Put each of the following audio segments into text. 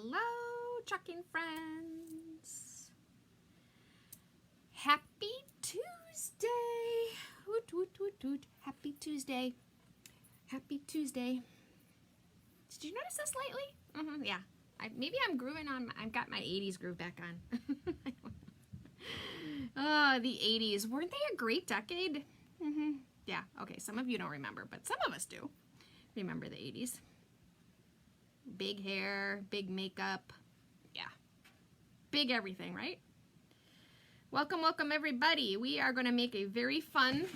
Hello, trucking friends. Happy Tuesday. Woot, woot, woot, woot. Happy Tuesday. Happy Tuesday. Did you notice this lately? Yeah. Maybe I'm grooving on, I've got my 80s groove back on. Oh, the 80s. Weren't they a great decade? Yeah, okay, some of you don't remember, but some of us do remember the 80s. Big hair, big makeup, yeah. Big everything, right? Welcome, welcome everybody. We are going to make a very fun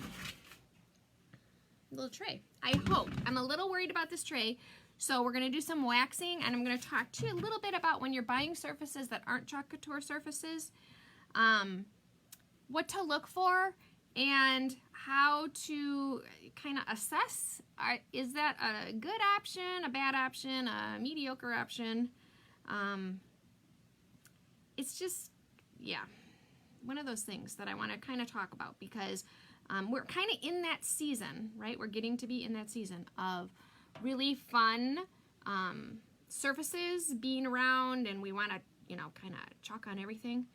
little tray. I hope. I'm a little worried about this tray, so we're going to do some waxing, and I'm going to talk to you a little bit about when you're buying surfaces that aren't Chalk Couture surfaces, what to look for, and how to kind of assess, is that a good option, a bad option, a mediocre option? It's just, yeah, one of those things that I want to kind of talk about, because we're kind of in that season, right? We're getting to be in that season of really fun surfaces being around, and we want to, you know, kind of chalk on everything.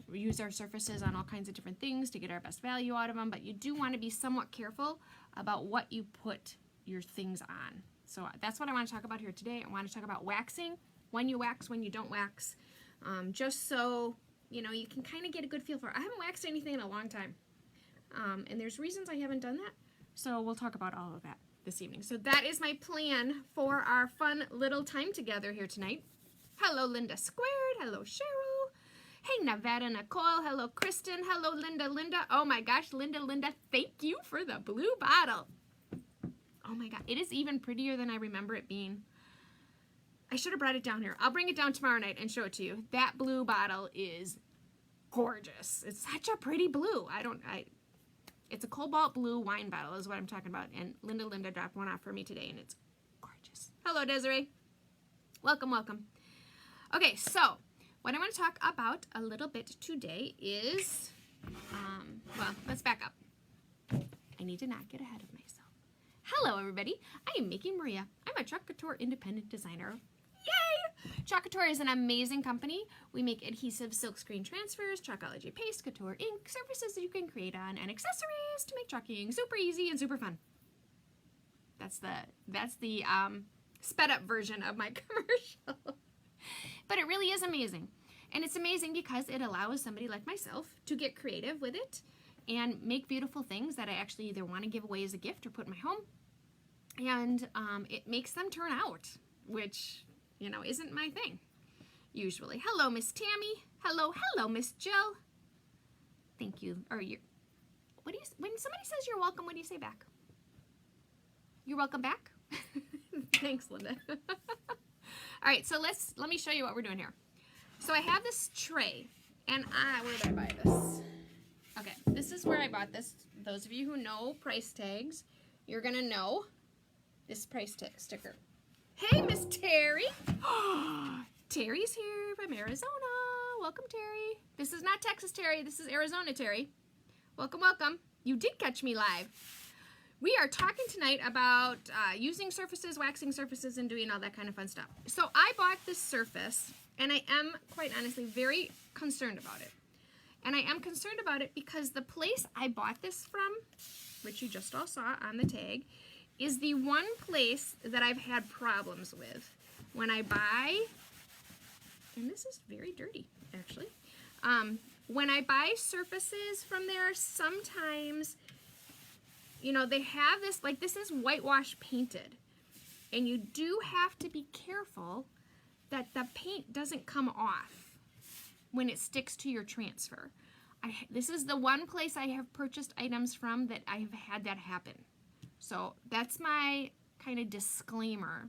We use our surfaces on all kinds of different things to get our best value out of them, but you do want to be somewhat careful about what you put your things on. So that's what I want to talk about here today. I want to talk about waxing, when you wax, when you don't wax, just so, you know, you can kind of get a good feel for it. I haven't waxed anything in a long time, and there's reasons I haven't done that, so we'll talk about all of that this evening. So that is my plan for our fun little time together here tonight. Hello, Linda Squared. Hello, Cheryl. Hey, Nevada Nicole. Hello, Kristen. Hello, Linda. Oh my gosh, Linda, thank you for the blue bottle. Oh my god, it is even prettier than I remember it being. I should have brought it down here. I'll bring it down tomorrow night and show it to you. That blue bottle is gorgeous. It's such a pretty blue. It's a cobalt blue wine bottle is what I'm talking about. And Linda dropped one off for me today, and it's gorgeous. Hello, Desiree. Welcome, welcome. Okay, so what I want to talk about a little bit today is, well, let's back up. I need to not get ahead of myself. Hello, everybody. I am Mickey Maria. I'm a Chalk Couture independent designer. Yay! Chalk Couture is an amazing company. We make adhesive silkscreen transfers, Chalkology paste, Couture ink, surfaces that you can create on, and accessories to make chalking super easy and super fun. That's the sped up version of my commercial. But it really is amazing. And it's amazing because it allows somebody like myself to get creative with it and make beautiful things that I actually either want to give away as a gift or put in my home. And it makes them turn out, which, you know, isn't my thing usually. Hello, Miss Tammy. Hello, Miss Jill. Thank you. Or when somebody says you're welcome, what do you say back? You're welcome back? Thanks, Linda. All right, so let me show you what we're doing here. So I have this tray, and where did I buy this? Okay, this is where I bought this. Those of you who know price tags, you're gonna know this price tag sticker. Hey, Miss Terry. Terry's here from Arizona. Welcome, Terry. This is not Texas Terry. This is Arizona Terry. Welcome, welcome. You did catch me live. We are talking tonight about using surfaces, waxing surfaces, and doing all that kind of fun stuff. So I bought this surface, and I am, quite honestly, very concerned about it. And I am concerned about it because the place I bought this from, which you just all saw on the tag, is the one place that I've had problems with. When I buy, and this is very dirty, actually. When I buy surfaces from there, sometimes, you know, they have this, like this is whitewash painted. And you do have to be careful that the paint doesn't come off when it sticks to your transfer. This is the one place I have purchased items from that I have had that happen. So that's my kind of disclaimer.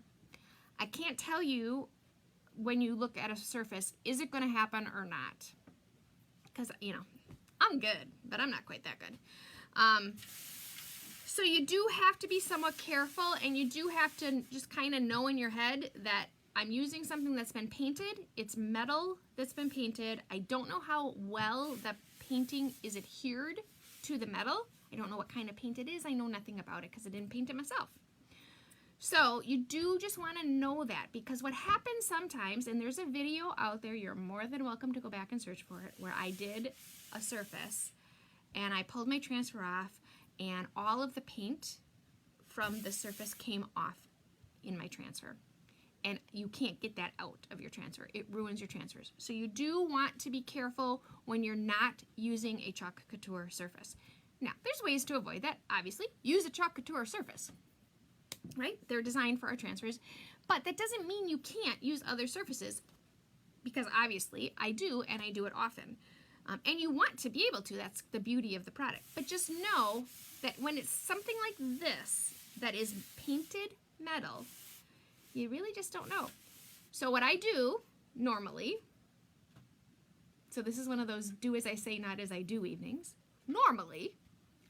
I can't tell you when you look at a surface, is it going to happen or not? Because, you know, I'm good, but I'm not quite that good. So you do have to be somewhat careful, and you do have to just kind of know in your head that I'm using something that's been painted. It's metal that's been painted. I don't know how well the painting is adhered to the metal. I don't know what kind of paint it is. I know nothing about it because I didn't paint it myself. So you do just want to know that, because what happens sometimes, and there's a video out there, you're more than welcome to go back and search for it, where I did a surface and I pulled my transfer off and all of the paint from the surface came off in my transfer. And you can't get that out of your transfer. It ruins your transfers. So you do want to be careful when you're not using a Chalk Couture surface. Now, there's ways to avoid that. Obviously, use a Chalk Couture surface, right? They're designed for our transfers. But that doesn't mean you can't use other surfaces, because obviously I do, and I do it often. And you want to be able to. That's the beauty of the product. But just know that when it's something like this that is painted metal, you really just don't know. So what I do normally, so this is one of those do as I say, not as I do evenings. Normally,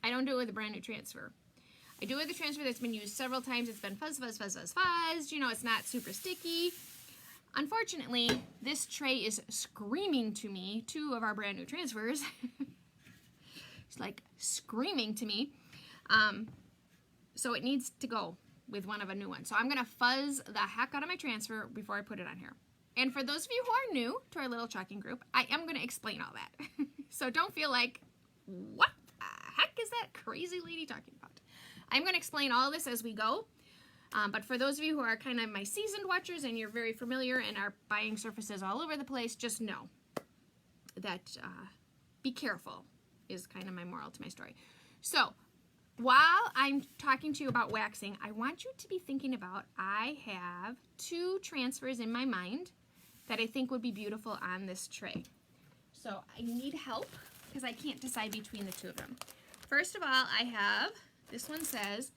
I don't do it with a brand new transfer. I do it with a transfer that's been used several times. It's been fuzz, fuzz, fuzz, fuzz, fuzz. You know, it's not super sticky. Unfortunately, this tray is screaming to me, 2 of our brand new transfers. It's like screaming to me. So it needs to go with one of a new one. So I'm gonna fuzz the heck out of my transfer before I put it on here. And for those of you who are new to our little chalking group, I am gonna explain all that. So don't feel like, what the heck is that crazy lady talking about? I'm gonna explain all this as we go. But for those of you who are kind of my seasoned watchers and you're very familiar and are buying surfaces all over the place, just know that be careful is kind of my moral to my story. So while I'm talking to you about waxing, I want you to be thinking about, I have 2 transfers in my mind that I think would be beautiful on this tray. So I need help because I can't decide between the 2 of them. First of all, I have, this one says,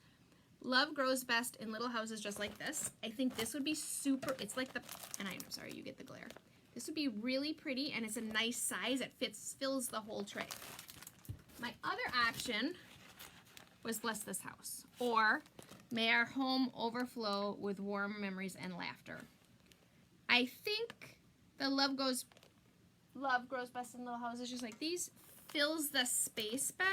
love grows best in little houses just like this. I think this would be super, it's like the, and I'm sorry, you get the glare. This would be really pretty, and it's a nice size. It fills the whole tray. My other option was Bless This House, or May Our Home Overflow with Warm Memories and Laughter. I think the love grows best in little houses just like these fills the space better.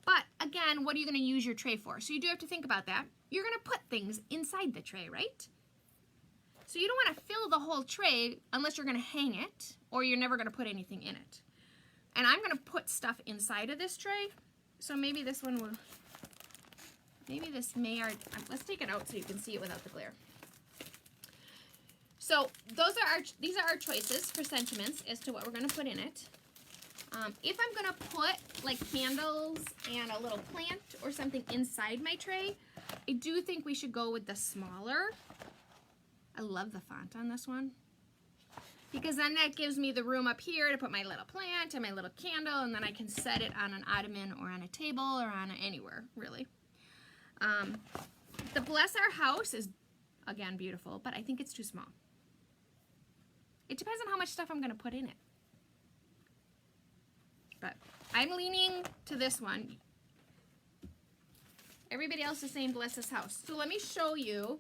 But again, what are you going to use your tray for? So you do have to think about that. You're going to put things inside the tray, right? So you don't want to fill the whole tray unless you're going to hang it, or you're never going to put anything in it. And I'm going to put stuff inside of this tray. So maybe this one will, maybe this may, let's take it out so you can see it without the glare. So these are our choices for sentiments as to what we're going to put in it. If I'm going to put like candles and a little plant or something inside my tray, I do think we should go with the smaller. I love the font on this one, because then that gives me the room up here to put my little plant and my little candle, and then I can set it on an ottoman or on a table or on anywhere, really. The Bless Our House is, again, beautiful, but I think it's too small. It depends on how much stuff I'm going to put in it. But I'm leaning to this one. Everybody else is saying Bless This House. So let me show you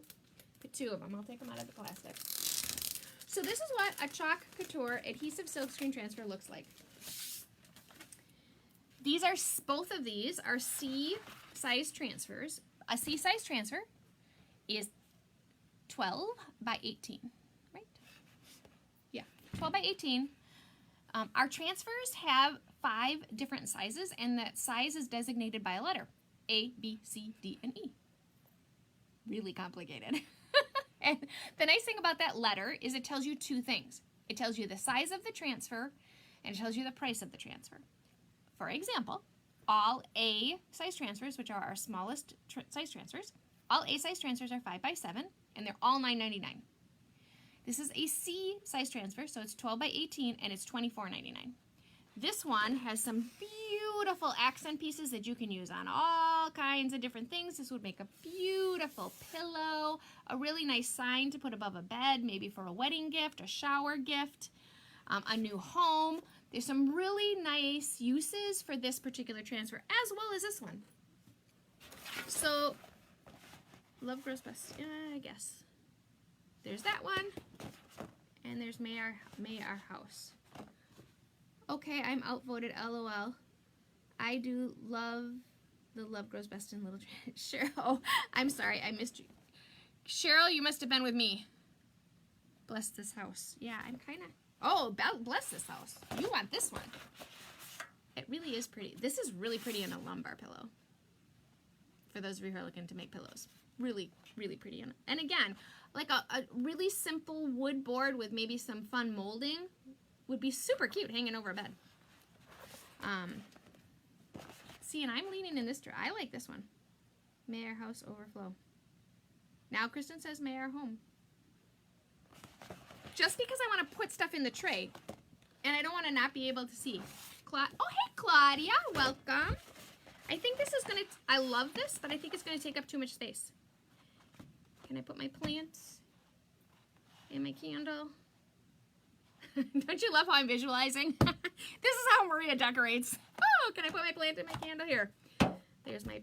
the 2 of them. I'll take them out of the plastic. So this is what a Chalk Couture adhesive silkscreen transfer looks like. These are, both of these are C size transfers. A C size transfer is 12 by 18, right? Yeah, 12 by 18. Our transfers have 5 different sizes, and that size is designated by a letter. A, B, C, D, and E. Really complicated. And the nice thing about that letter is it tells you 2 things. It tells you the size of the transfer, and it tells you the price of the transfer. For example, all A size transfers, which are our smallest size transfers, all A size transfers are 5 by 7, and they're all $9.99. This is a C size transfer, so it's 12 by 18, and it's $24.99. This one has some beautiful accent pieces that you can use on all kinds of different things. This would make a beautiful pillow, a really nice sign to put above a bed, maybe for a wedding gift, a shower gift, a new home. There's some really nice uses for this particular transfer, as well as this one. So, love grows best, I guess. There's that one, and there's May Our House. Okay, I'm outvoted, LOL. I do love The love grows best in little... Cheryl, oh, I'm sorry, I missed you. Cheryl, you must have been with me. Bless this house. Yeah, I'm kind of... Oh, bless this house. You want this one. It really is pretty. This is really pretty in a lumbar pillow. For those of you who are looking to make pillows. Really, really pretty. And again, like a really simple wood board with maybe some fun molding would be super cute hanging over a bed. See, and I'm leaning in this direction. I like this one. May our house overflow. Now Kristen says, may our home. Just because I want to put stuff in the tray, and I don't want to not be able to see. Oh, hey, Claudia. Welcome. I think this is going to, I love this, but I think it's going to take up too much space. Can I put my plants and my candle? Don't you love how I'm visualizing? This is how Maria decorates. Oh, can I put my plant and my candle here? There's my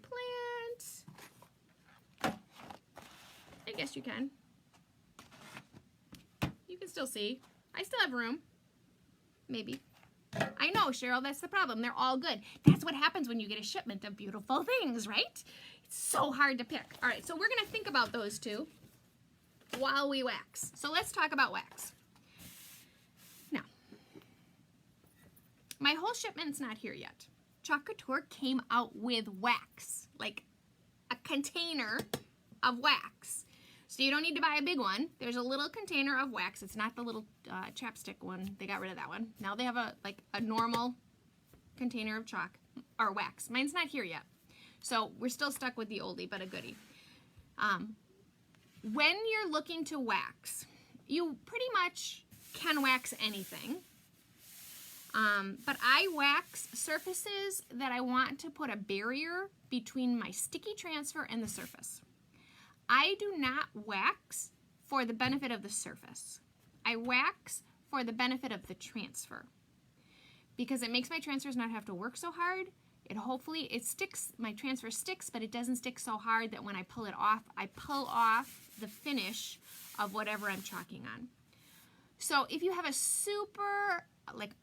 plant. I guess you can. You can still see. I still have room. Maybe. I know, Cheryl, that's the problem. They're all good. That's what happens when you get a shipment of beautiful things, right? It's so hard to pick. All right, so we're going to think about those two while we wax. So let's talk about wax. Now, my whole shipment's not here yet. Chalk Couture came out with wax, like a container of wax. So you don't need to buy a big one. There's a little container of wax. It's not the little chapstick one. They got rid of that one. Now they have a normal container of chalk or wax. Mine's not here yet. So we're still stuck with the oldie, but a goodie. When you're looking to wax, you pretty much can wax anything. But I wax surfaces that I want to put a barrier between my sticky transfer and the surface. I do not wax for the benefit of the surface. I wax for the benefit of the transfer because it makes my transfers not have to work so hard. It sticks, my transfer sticks, but it doesn't stick so hard that when I pull it off, I pull off the finish of whatever I'm chalking on. So if you have a super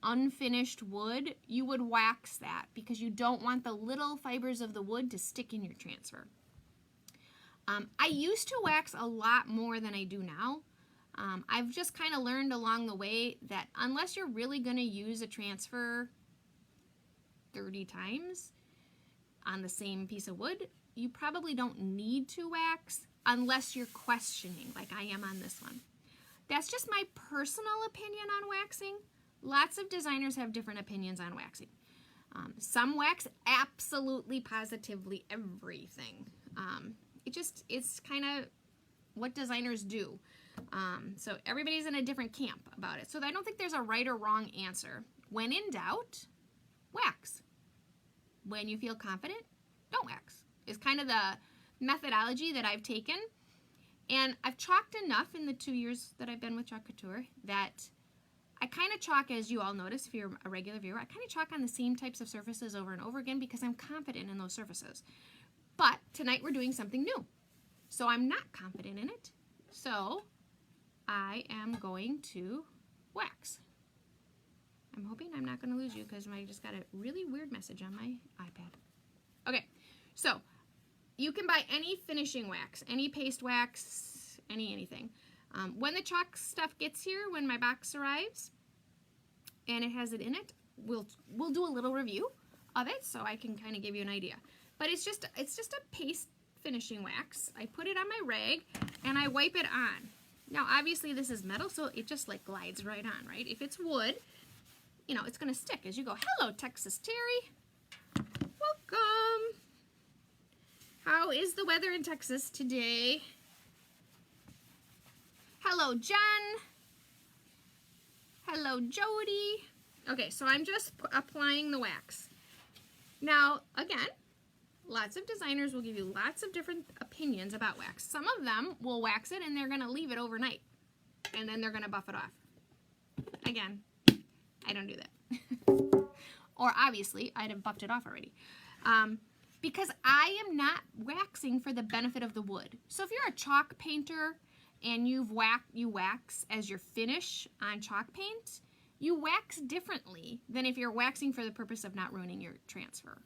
unfinished wood, you would wax that because you don't want the little fibers of the wood to stick in your transfer. I used to wax a lot more than I do now. I've just kind of learned along the way that unless you're really going to use a transfer 30 times on the same piece of wood, you probably don't need to wax unless you're questioning, like I am on this one. That's just my personal opinion on waxing. Lots of designers have different opinions on waxing. Some wax absolutely, positively everything. It's kind of what designers do. So everybody's in a different camp about it. So I don't think there's a right or wrong answer. When in doubt, wax. When you feel confident, don't wax. It's kind of the methodology that I've taken. And I've chalked enough in the 2 years that I've been with Chalk Couture that I kind of chalk, as you all notice if you're a regular viewer, I kind of chalk on the same types of surfaces over and over again because I'm confident in those surfaces. But tonight we're doing something new. So I'm not confident in it. So I am going to wax. I'm hoping I'm not going to lose you because I just got a really weird message on my iPad. Okay, so you can buy any finishing wax, any paste wax, anything. When the chalk stuff gets here, when my box arrives and it has it in it, we'll do a little review of it so I can kind of give you an idea. But it's just a paste finishing wax. I put it on my rag and I wipe it on. Now obviously this is metal, so it just glides right on, right? If it's wood, it's gonna stick as you go. Hello, Texas Terry. Welcome. How is the weather in Texas today? Hello, Jen. Hello, Jody. Okay, so I'm just applying the wax. Now, again, lots of designers will give you lots of different opinions about wax. Some of them will wax it and they're going to leave it overnight. And then they're going to buff it off. Again, I don't do that. Or obviously, I'd have buffed it off already. Because I am not waxing for the benefit of the wood. So if you're a chalk painter and you wax as your finish on chalk paint, you wax differently than if you're waxing for the purpose of not ruining your transfer.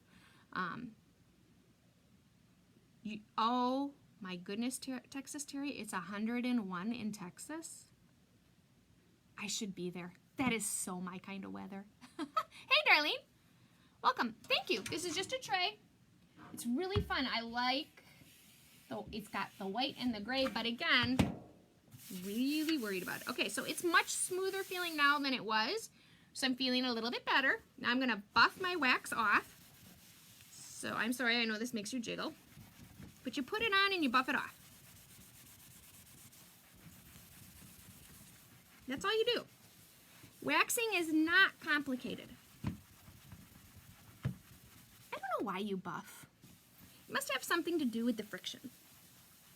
Oh my goodness, Texas Terry, it's 101 in Texas. I should be there. That is so my kind of weather. Hey, Darlene. Welcome. Thank you. This is just a tray. It's really fun. I like, it's got the white and the gray, but again, really worried about it. Okay, so it's much smoother feeling now than it was. So I'm feeling a little bit better. Now I'm going to buff my wax off. So I'm sorry, I know this makes you jiggle. But you put it on and you buff it off. That's all you do. Waxing is not complicated. I don't know why you buff. It must have something to do with the friction.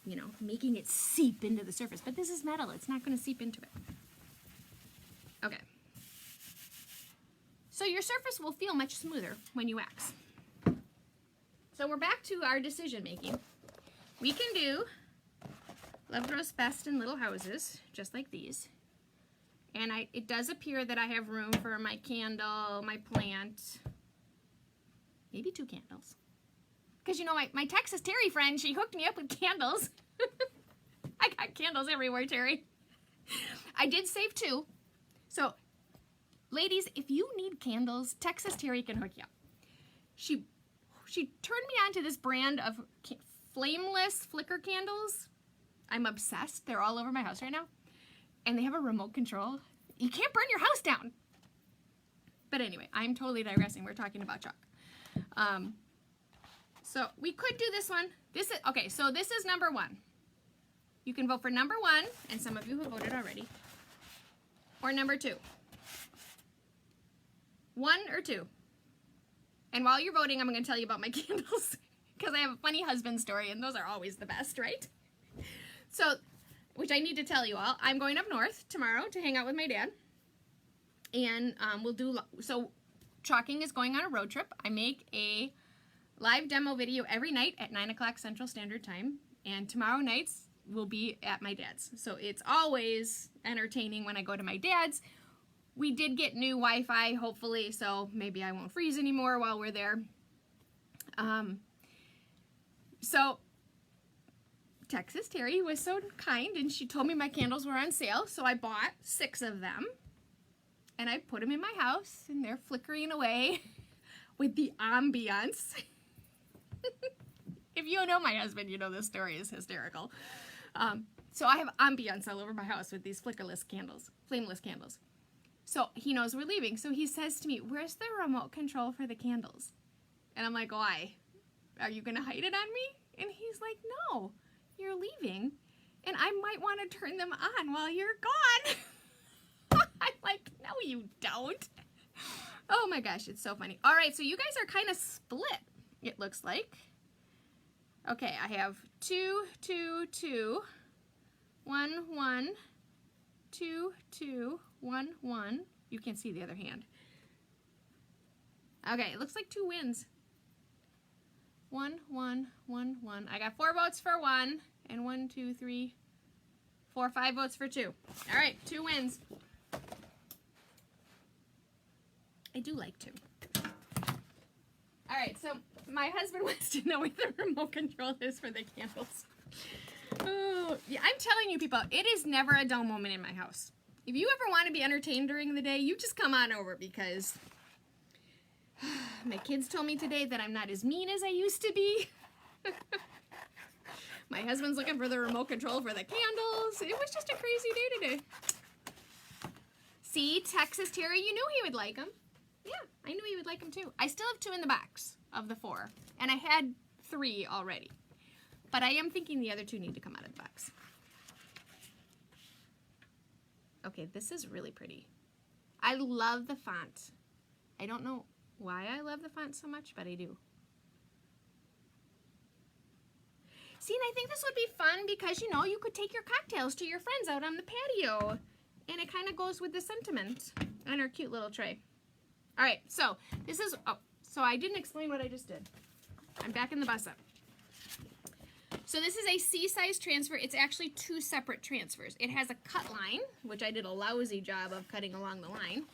You know, making it seep into the surface. But this is metal. It's not going to seep into it. Okay. So your surface will feel much smoother when you wax. So we're back to our decision making. We can do Love Grows Best in Little Houses, just like these. And it does appear that I have room for my candle, my plant, maybe 2 candles. Because, you know, my Texas Terry friend, she hooked me up with candles. I got candles everywhere, Terry. I did save 2. So, ladies, if you need candles, Texas Terry can hook you up. She turned me on to this brand of flameless flicker candles. I'm obsessed. They're all over my house right now. And they have a remote control. You can't burn your house down. But anyway, I'm totally digressing. We're talking about chalk. So we could do this one. Okay, so this is number 1. You can vote for number 1, and some of you have voted already. Or number 2. 1 or 2. And while you're voting, I'm going to tell you about my candles. Because I have a funny husband story, and those are always the best, right? So, which I need to tell you all, I'm going up north tomorrow to hang out with my dad. And so Chalking is going on a road trip. I make a live demo video every night at 9 o'clock Central Standard Time. And tomorrow nights will be at my dad's. So it's always entertaining when I go to my dad's. We did get new Wi-Fi, hopefully, so maybe I won't freeze anymore while we're there. So Texas Terry was so kind, and she told me my candles were on sale, so I bought 6 of them. And I put them in my house, and they're flickering away with the ambiance. If you know my husband, you know this story is hysterical. So I have ambiance all over my house with these flameless candles. So he knows we're leaving. So he says to me, "Where's the remote control for the candles?" And I'm like, "Why? Are you going to hide it on me?" And he's like, "No, you're leaving, and I might want to turn them on while you're gone." I'm like, "No, you don't." Oh my gosh, it's so funny. All right, so you guys are kind of split, it looks like. Okay, I have 2, 2, 2, 1, 1, 2, 2, 1, 1. You can't see the other hand. Okay, it looks like 2 wins. 1, 1, 1, 1. I got 4 votes for 1, and 1, 2, 3, 4, 5 votes for 2. All right, 2 wins. I do like 2. All right, so my husband wants to know where the remote control is for the candles. Oh, yeah, I'm telling you, people, it is never a dull moment in my house. If you ever want to be entertained during the day, you just come on over, because my kids told me today that I'm not as mean as I used to be. My husband's looking for the remote control for the candles. It was just a crazy day today. See, Texas Terry, you knew he would like them. Yeah, I knew he would like them too. I still have 2 in the box of the 4, and I had 3 already. But I am thinking the other 2 need to come out of the box. Okay, this is really pretty. I love the font. I don't know why I love the font so much, but I do. See, and I think this would be fun because, you know, you could take your cocktails to your friends out on the patio. And it kind of goes with the sentiment on our cute little tray. All right, so this is, so I didn't explain what I just did. I'm back in the bus up. So this is a C-size transfer. It's actually 2 separate transfers. It has a cut line, which I did a lousy job of cutting along the line.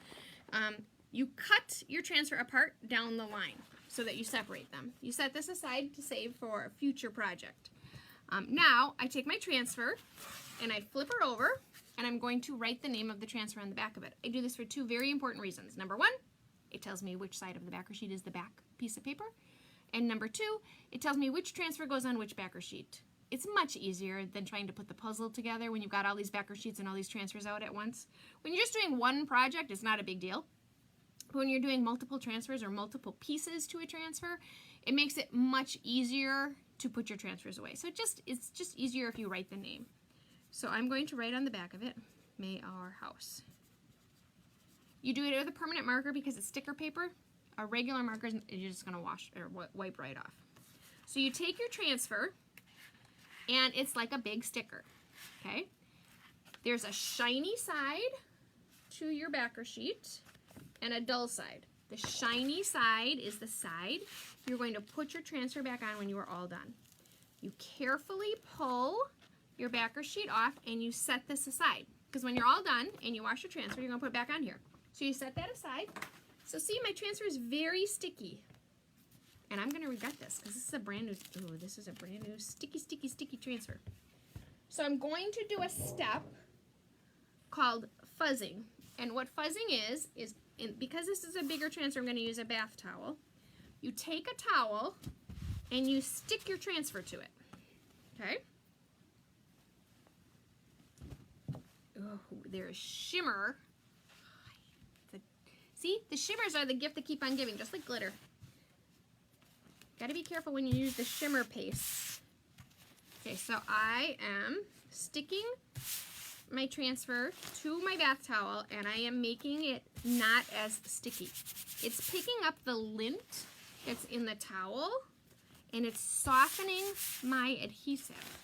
You cut your transfer apart down the line. so that you separate them. You set this aside to save for a future project. Now I take my transfer and I flip her over, and I'm going to write the name of the transfer on the back of it. I do this for two very important reasons. Number one, it tells me which side of the backer sheet is the back piece of paper. And number two, it tells me which transfer goes on which backer sheet. It's much easier than trying to put the puzzle together when you've got all these backer sheets and all these transfers out at once. When you're just doing one project, it's not a big deal. But when you're doing multiple transfers or multiple pieces to a transfer, it makes it much easier to put your transfers away. So it's just easier if you write the name. So I'm going to write on the back of it, May Our House. You do it with a permanent marker because it's sticker paper. A regular marker is just going to wash or wipe right off. So you take your transfer, and it's like a big sticker, okay? There's a shiny side to your backer sheet and a dull side. The shiny side is the side you're going to put your transfer back on when you are all done. You carefully pull your backer sheet off and you set this aside, because when you're all done and you wash your transfer, you're going to put it back on here. So you set that aside. So see, my transfer is very sticky, and I'm going to regret this because this is a brand new, ooh, this is a brand new sticky transfer. So I'm going to do a step called fuzzing, and what fuzzing is because this is a bigger transfer, I'm going to use a bath towel. You take a towel and you stick your transfer to it, okay? Oh, there's shimmer. See, the shimmers are the gift that keep on giving, just like glitter. Gotta be careful when you use the shimmer paste. Okay, so I am sticking my transfer to my bath towel, and I am making it not as sticky. It's picking up the lint that's in the towel, and it's softening my adhesive.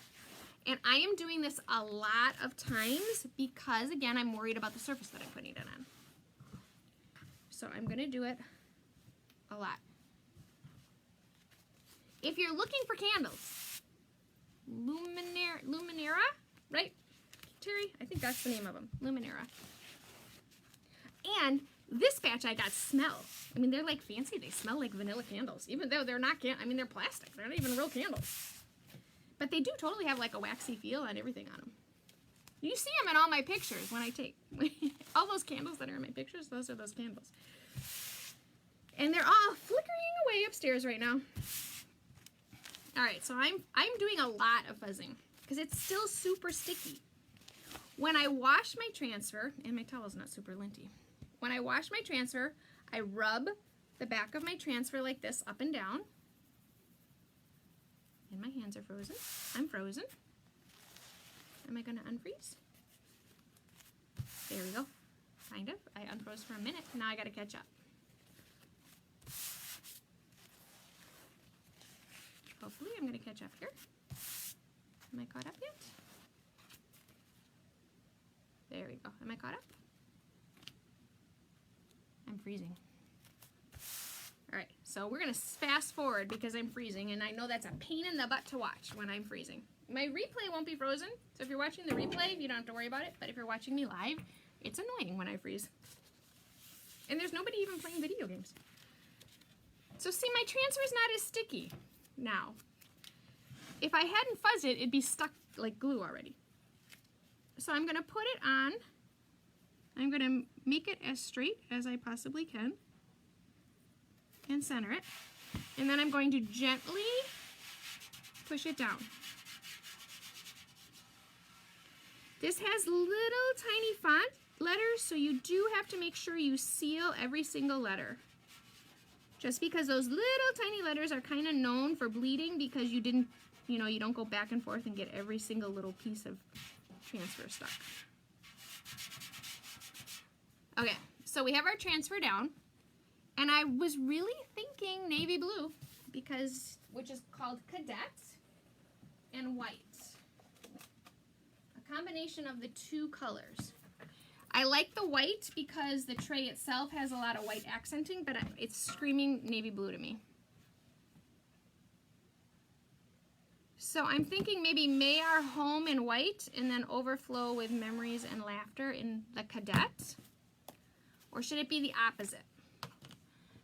And I am doing this a lot of times because, again, I'm worried about the surface that I'm putting it on. So I'm going to do it a lot. If you're looking for candles, Luminera, right, Terry? I think that's the name of them, Luminera. And this batch I got smell. I mean, they're like fancy. They smell like vanilla candles, even though they're not, I mean, they're plastic. They're not even real candles. But they do totally have like a waxy feel and everything on them. You see them in all my pictures when I take all those candles that are in my pictures. Those are those candles. And they're all flickering away upstairs right now. All right, so I'm doing a lot of fuzzing because it's still super sticky. When I wash my transfer, and my towel's not super linty. When I wash my transfer, I rub the back of my transfer like this up and down. And my hands are frozen. I'm frozen. Am I going to unfreeze? There we go. Kind of. I unfroze for a minute. Now I got to catch up. Hopefully I'm going to catch up here. Am I caught up yet? There we go. Am I caught up? I'm freezing. All right, so we're going to fast forward because I'm freezing, and I know that's a pain in the butt to watch when I'm freezing. My replay won't be frozen, so if you're watching the replay, you don't have to worry about it, but if you're watching me live, it's annoying when I freeze. And there's nobody even playing video games. So see, my transfer is not as sticky now. If I hadn't fuzzed it, it'd be stuck like glue already. So I'm going to put it on. I'm going to make it as straight as I possibly can and center it. And then I'm going to gently push it down. This has little tiny font letters, so you do have to make sure you seal every single letter. Just because those little tiny letters are kind of known for bleeding because you didn't, you don't go back and forth and get every single little piece of transfer stuck. Okay, so we have our transfer down, and I was really thinking navy blue which is called Cadet, and white. A combination of the two colors. I like the white because the tray itself has a lot of white accenting, but it's screaming navy blue to me. So I'm thinking maybe May Our Home in white and then overflow with memories and laughter in the Cadet. Or should it be the opposite?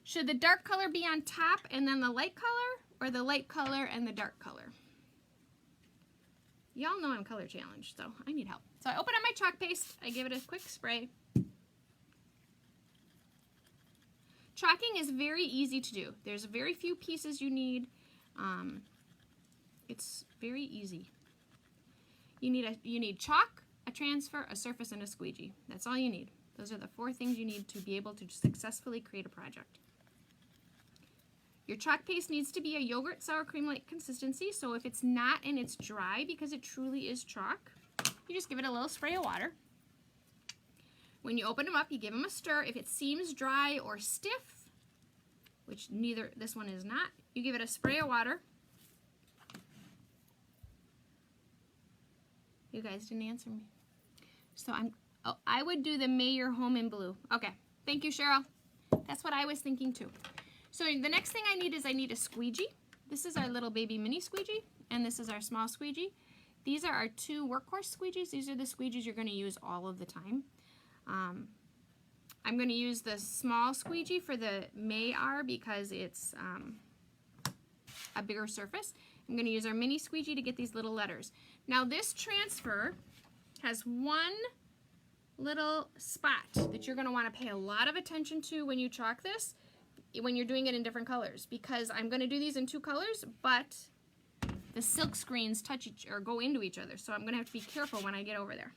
Should the dark color be on top and then the light color, or the light color and the dark color? Y'all know I'm color challenged, so I need help. So I open up my chalk paste, I give it a quick spray. Chalking is very easy to do. There's very few pieces you need. It's very easy. You need chalk, a transfer, a surface, and a squeegee. That's all you need. Those are the 4 things you need to be able to successfully create a project. Your chalk paste needs to be a yogurt sour cream-like consistency, so if it's not and it's dry, because it truly is chalk, you just give it a little spray of water. When you open them up, you give them a stir. If it seems dry or stiff, which neither this one is not, you give it a spray of water. You guys didn't answer me. So I would do the May Your Home in blue. Okay, thank you, Cheryl. That's what I was thinking too. So the next thing I need is I need a squeegee. This is our little baby mini squeegee, and this is our small squeegee. These are our 2 workhorse squeegees. These are the squeegees you're going to use all of the time. I'm going to use the small squeegee for the May-R because it's a bigger surface. I'm going to use our mini squeegee to get these little letters. Now this transfer has one little spot that you're going to want to pay a lot of attention to when you chalk this, when you're doing it in different colors, because I'm going to do these in 2 colors, but the silk screens touch or go into each other, so I'm going to have to be careful when I get over there.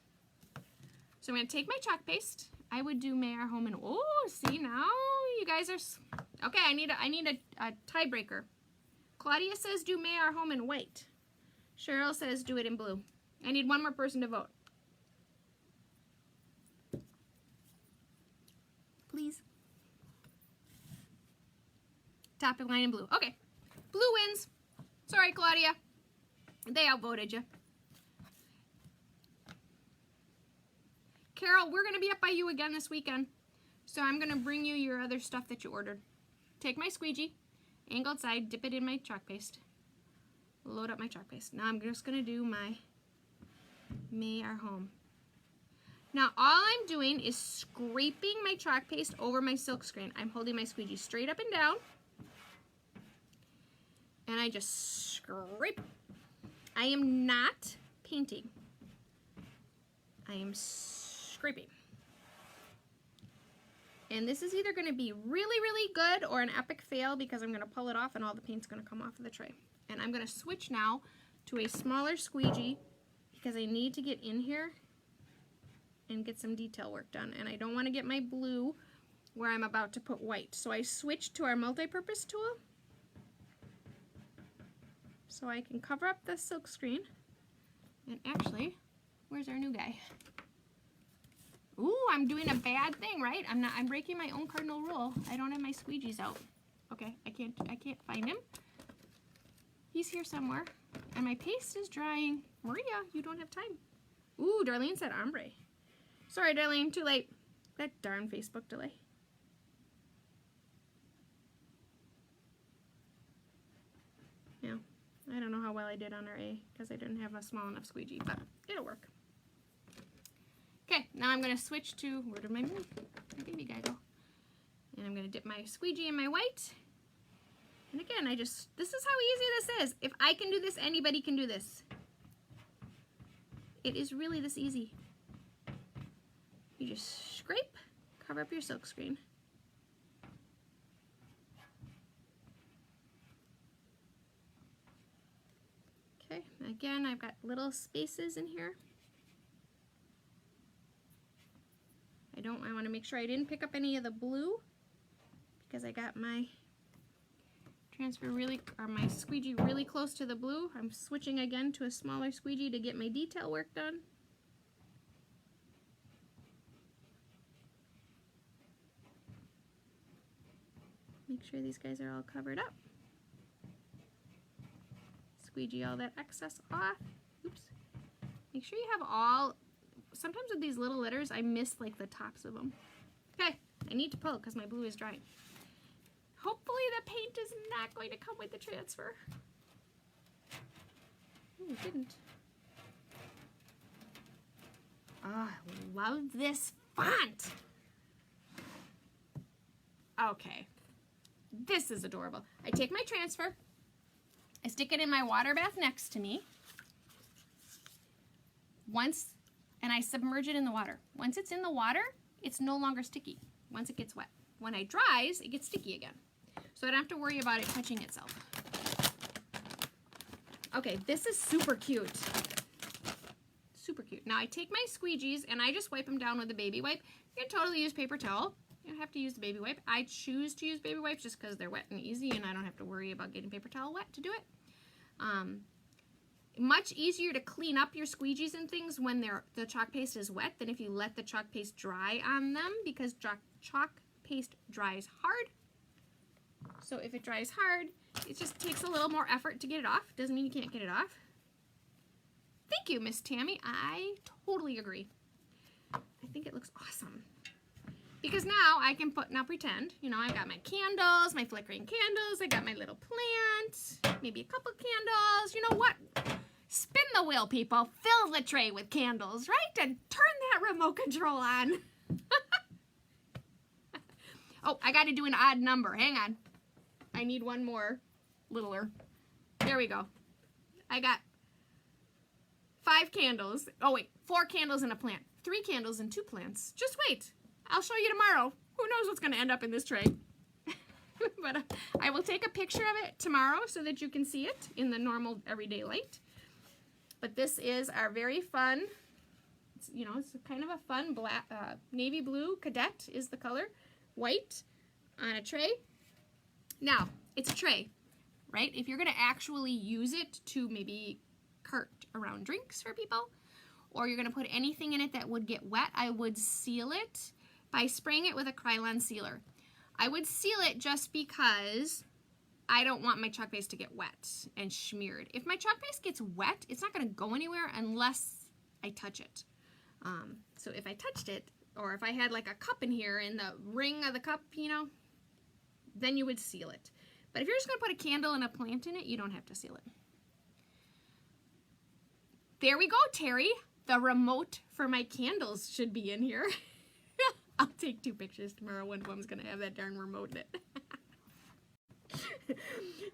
So I'm going to take my chalk paste. I would do May Our Home in, oh, see now you guys are, okay, I need a tiebreaker. Claudia says do May Our Home in white. Cheryl says do it in blue. I need one more person to vote. Please. Top line in blue. Okay. Blue wins. Sorry, Claudia. They outvoted you. Carol, we're going to be up by you again this weekend. So I'm going to bring you your other stuff that you ordered. Take my squeegee, angled side, dip it in my chalk paste. Load up my chalk paste. Now I'm just going to do my May Our Home. Now all I'm doing is scraping my chalk paste over my silk screen. I'm holding my squeegee straight up and down. And I just scrape. I am not painting. I am scraping. And this is either going to be really, really good or an epic fail because I'm going to pull it off and all the paint's going to come off of the tray. And I'm going to switch now to a smaller squeegee because I need to get in here and get some detail work done. And I don't want to get my blue where I'm about to put white. So I switched to our multi-purpose tool so I can cover up the silk screen. And actually, where's our new guy? Ooh, I'm doing a bad thing, right? I'm breaking my own cardinal rule. I don't have my squeegees out. Okay, I can't find him. He's here somewhere. And my paste is drying. Maria, you don't have time. Ooh, Darlene said ombre. Sorry, Darlene, too late. That darn Facebook delay. Yeah, I don't know how well I did on our A because I didn't have a small enough squeegee, but it'll work. Okay, now I'm going to switch to, where did my baby guy go? And I'm going to dip my squeegee in my white. And again, this is how easy this is. If I can do this, anybody can do this. It is really this easy. You just scrape, cover up your silk screen. Okay, again, I've got little spaces in here. I want to make sure I didn't pick up any of the blue because I got my my squeegee really close to the blue. I'm switching again to a smaller squeegee to get my detail work done. Make sure these guys are all covered up. Squeegee all that excess off. Oops. Make sure you have all, sometimes with these little letters I miss like the tops of them. Okay, I need to pull because my blue is drying. Hopefully the paint is not going to come with the transfer. Oh, it didn't. Oh, I love this font. Okay. This is adorable. I take my transfer, I stick it in my water bath next to me and I submerge it in the water. Once it's in the water, it's no longer sticky once it gets wet. When it dries, it gets sticky again. So I don't have to worry about it touching itself. Okay, this is super cute. Super cute. Now I take my squeegees and I just wipe them down with a baby wipe. You can totally use paper towel. You don't have to use the baby wipe. I choose to use baby wipes just because they're wet and easy and I don't have to worry about getting paper towel wet to do it. Much easier to clean up your squeegees and things when the chalk paste is wet than if you let the chalk paste dry on them, because chalk paste dries hard. So if it dries hard, it just takes a little more effort to get it off. Doesn't mean you can't get it off. Thank you, Miss Tammy. I totally agree. I think it looks awesome. Because now I can pretend, you know, I've got my candles, my flickering candles, I got my little plant, maybe a couple candles. You know what? Spin the wheel, people. Fill the tray with candles, right? And turn that remote control on. Oh, I got to do an odd number. Hang on. I need one more littler. There we go. I got 5 candles. Oh, wait. 4 candles in a plant. 3 candles and 2 plants. Just wait. I'll show you tomorrow. Who knows what's going to end up in this tray. But I will take a picture of it tomorrow so that you can see it in the normal everyday light. But this is our very fun, you know, it's kind of a fun black, navy blue cadet is the color, white on a tray. Now, it's a tray, right? If you're going to actually use it to maybe cart around drinks for people, or you're going to put anything in it that would get wet, I would seal it by spraying it with a Krylon sealer. I would seal it just because I don't want my chalk paste to get wet and smeared. If my chalk paste gets wet, it's not going to go anywhere unless I touch it. So if I touched it, or if I had like a cup in here and the ring of the cup, you know, then you would seal it. But if you're just going to put a candle and a plant in it, you don't have to seal it. There we go, Terry. The remote for my candles should be in here. I'll take 2 pictures tomorrow. One of them's going to have that darn remote in it.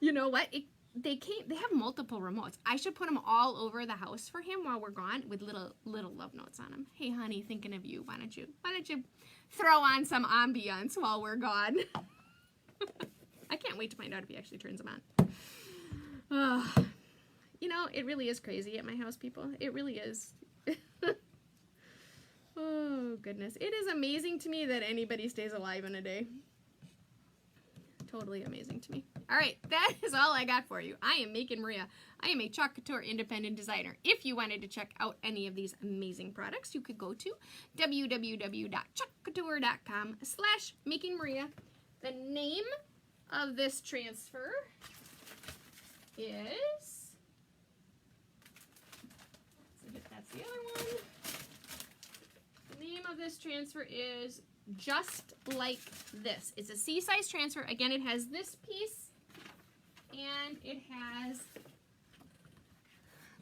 You know what? They have multiple remotes. I should put them all over the house for him while we're gone with little love notes on them. Hey, honey, thinking of you. Why don't you throw on some ambiance while we're gone? I can't wait to find out if he actually turns them on. You know, it really is crazy at my house, people. It really is. Oh, goodness. It is amazing to me that anybody stays alive in a day. Totally amazing to me. All right, that is all I got for you. I am Making Maria. I am a Chalk Couture independent designer. If you wanted to check out any of these amazing products, you could go to www.chalkcouture.com/makingmaria. The name of this transfer is, that's the other one. The name of this transfer is Just Like This. It's a C-size transfer. Again, it has this piece and it has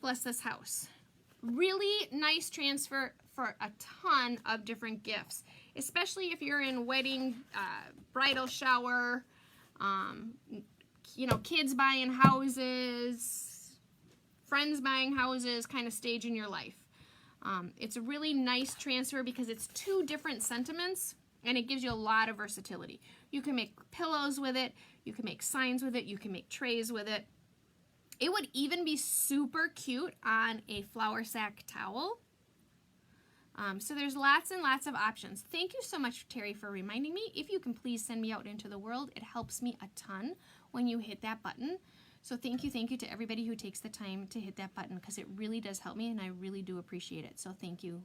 Bless This House. Really nice transfer for a ton of different gifts, especially if you're in wedding, bridal shower, you know, kids buying houses, friends buying houses, kind of stage in your life. It's a really nice transfer because it's 2 different sentiments and it gives you a lot of versatility. You can make pillows with it, you can make signs with it, you can make trays with it. It would even be super cute on a flour sack towel. So there's lots and lots of options. Thank you so much, Terry, for reminding me. If you can please send me out into the world, it helps me a ton when you hit that button. So thank you to everybody who takes the time to hit that button, because it really does help me and I really do appreciate it. So thank you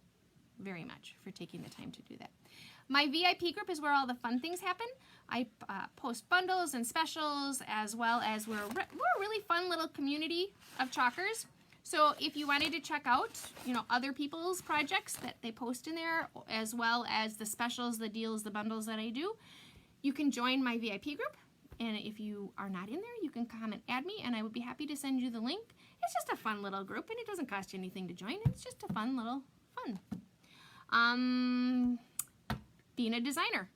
very much for taking the time to do that. My VIP group is where all the fun things happen. I post bundles and specials, as well as we're a really fun little community of chalkers. So if you wanted to check out, you know, other people's projects that they post in there, as well as the specials, the deals, the bundles that I do, you can join my VIP group. And if you are not in there, you can come and add me, and I would be happy to send you the link. It's just a fun little group, and it doesn't cost you anything to join. It's just a fun little fun. Being a designer.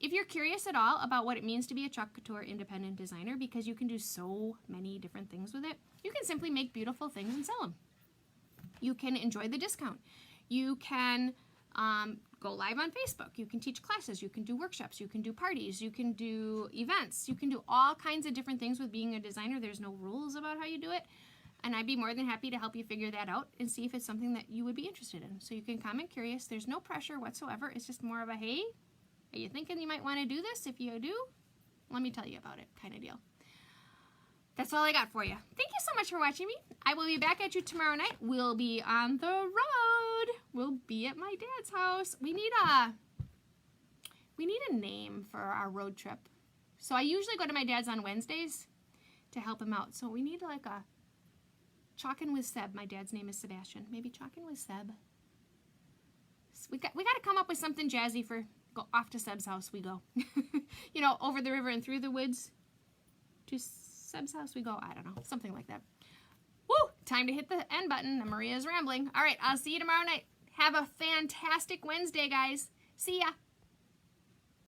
if you're curious at all about what it means to be a Chalk Couture independent designer, because you can do so many different things with it, you can simply make beautiful things and sell them. You can enjoy the discount. You can go live on Facebook. You can teach classes. You can do workshops. You can do parties. You can do events. You can do all kinds of different things with being a designer. There's no rules about how you do it. And I'd be more than happy to help you figure that out and see if it's something that you would be interested in. So you can comment curious. There's no pressure whatsoever. It's just more of a, hey, are you thinking you might want to do this? If you do, let me tell you about it kind of deal. That's all I got for you. Thank you so much for watching me. I will be back at you tomorrow night. We'll be on the road. We'll be at my dad's house. We need a name for our road trip. So I usually go to my dad's on Wednesdays to help him out. So we need like a Chalkin' with Seb. My dad's name is Sebastian. Maybe Chalkin' with Seb. We got to come up with something jazzy for go off to Seb's house we go. You know, over the river and through the woods to Seb's house we go. I don't know. Something like that. Woo! Time to hit the end button. Maria's rambling. All right, I'll see you tomorrow night. Have a fantastic Wednesday, guys. See ya.